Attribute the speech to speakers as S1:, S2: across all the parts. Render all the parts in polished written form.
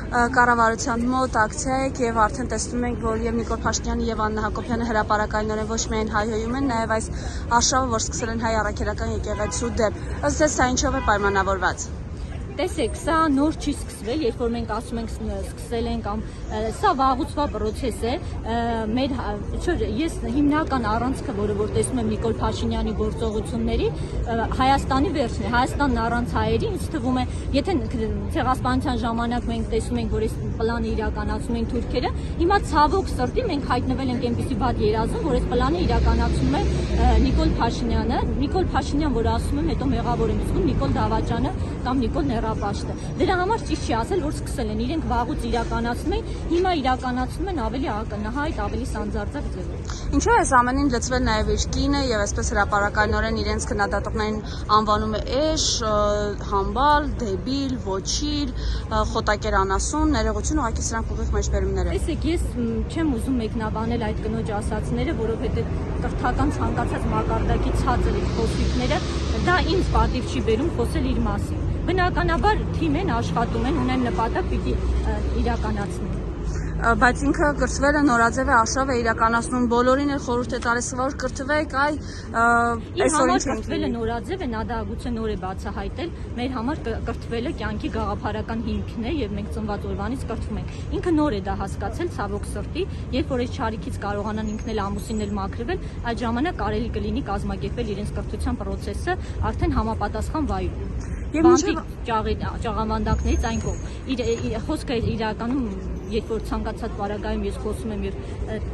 S1: կառավարության մոտ ակցիա եք եւ արդեն տեսնում ենք, որ եւ Նիկոլ Փաշինյանը եւ Աննա Հակոբյանը հրապարակայինորեն ոչ միայն հայհոյում են, նաեւ այս արշավը, որ սկսել են հայ առաքելական եկեղեցու դեմ։ Ըստ ձեզ սա ինչով է պայմանավորված։
S2: Տեսեք, սա նոր չի սկսվել, երբ որ մենք ասում ենք սկսել են կամ սա վաղուց պրոցես է, ես հիմնական առանցքը, որը որ տեսնում եմ Նիկոլ Փաշինյանի գործողությունների, Հայաստանի վերջն է, Հայաստանն առանց հայերի, ինձ թվում է, եթե ցեղասպանության ժամանակ մենք տեսնում ենք, որ այս պլանը իրականացնում են թուրքերը, հիմա ցավոք սրտի մենք հայտնվել ենք այնպիսի վատ երազում, որ այս պլանը իրականացնում է Նիկոլ Փաշինյանը, Նիկոլ Փաշինյան, որ ասում եմ, հետո մեղավոր եմ զգում Նիկոլ Դավաճանը կամ Նիկոլ Նեռապաշտը։ Դրա համար ճիշտ չի ասել, որ սկսել են, իրենք վաղուց իրականացնում են, հիմա իրականացնում են ավելի ակնհայտ, ավելի սանձարձակ ձևով։
S1: Ինչու է այս ամենին լծվել նաև իր կինը եւ այսպես հրապարակայինորեն իրենց քննադատողներին անվանում է էշ, համբալ, դեբիլ, ոչիլ, խոտակեր անասուն, ներողություն, ուղղակի սրանք ուղիղ մեջբերումներ են։
S2: Տեսեք, ես չեմ ուզում մեկնաբանել այդ կնոջ ասածները, որովհետեւ կրթական ցանկացած մակարդակի ցածր խոսիքները դա ինձ պատիվ չի բերում խոսել իր մասին։ Բնականաբար թիմ են աշխատում են, ունեն նպատակ պիտի իրականացնեն։
S1: Բայց ինքը կրթվել է նորաձև է արշավ է իրականացնում, բոլորին էլ խորհուրդ է տալիս, որ կրթվեք,
S2: այսօր ինչ կրթվելը նորաձև է, նա դա գուցե նոր է բացահայտել, մեր համար կրթվելը կյանքի գաղափարական հիմքն է եւ մենք ծնված օրվանից կրթվում ենք։ Ինքը նոր է դա հասկացել, ցավոք սրտի, երբ որ այս չարիքից կարողանան ինքն էլ ամուսինն էլ մաքրվել, այդ ժամանակ կարելի կլինի կազմակերպել իրենց կրթության process-ը արդեն համապատասխան վայրում։ Բանտիկ ճաղավանդակներից այն կողմ։ Խոսքը իրականում երբ որ ցանկացած պարագայում ես խոսում եմ եւ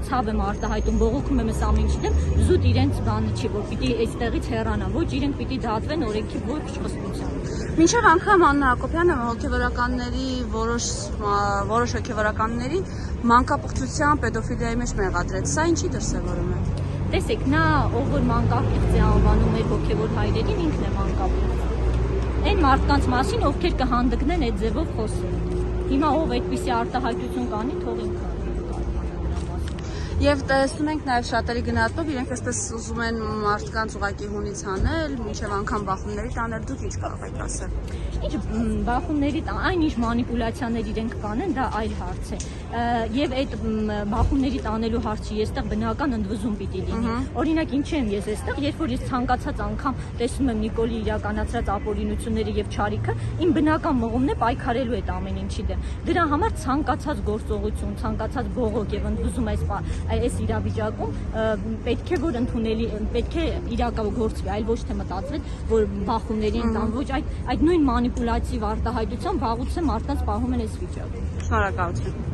S2: ցավ եմ արտահայտում, բողոքում եմ այս ամեն ինչի դեմ, զուտ իրենց բանը չի, որ պիտի այստեղից հեռանան, ոչ իրենք պիտի դատվեն օրենքի ոչ խստությամբ։
S1: Մինչև անգամ Աննա Հակոբյանը հոգեվորականների որոշ հոգեվորականների մանկապղծության պետոֆիլիայի մեջ մեղադրեց։ Սա ինչի դրսևորում է։
S2: Տեսեք, նա ով որ մանկապղծ է անվանում մեր հոգեվոր հայրերին, ինքն է մանկապղծ։ Այն մարդկանց մասին, ովքեր կհանդգնեն այդ ձևով խոսել։ Հիմա ով այդպիսի արտահայտություն կանի, թող ինքը։
S1: Եվ տեսնում ենք նաև շատերի գնահատելով, իրենք այսպես ուզում են մարդկանց ուղղակի հունից հանել, մինչև անգամ բախումների տանել, դուք ինչ կարող եք ասել։
S2: Ինչ բախումների այնիշ մանիպուլյացիաներ իրենք կանեն, դա այլ հարց է։ Եվ այդ բախումների տանելու հարցի եստեղ բնական ընդվզում պիտի լինի։ Օրինակ ինչ եմ ես այստեղ, երբ որ ես ցանկացած անգամ տեսնում եմ Նիկոլի իրականացրած ապօրինությունները եւ չարիքը, իմ բնական մղումն է պայքարելու այդ ամեն ինչի դեմ։ Դրա համար ցանկացած գործողություն, ցանկացած բողոք եւ ընդվզում այս իրավիճակում պետք է որ ընդունելի, պետք է իրականացվի, այլ ոչ թե մտածվել, որ բախումների են կամ ոչ այդ նույն մանիպուլյատիվ արտահայտությամբ վաղուց է մարդկանց պահում են այս վիճակում։
S1: Շնորհակալություն։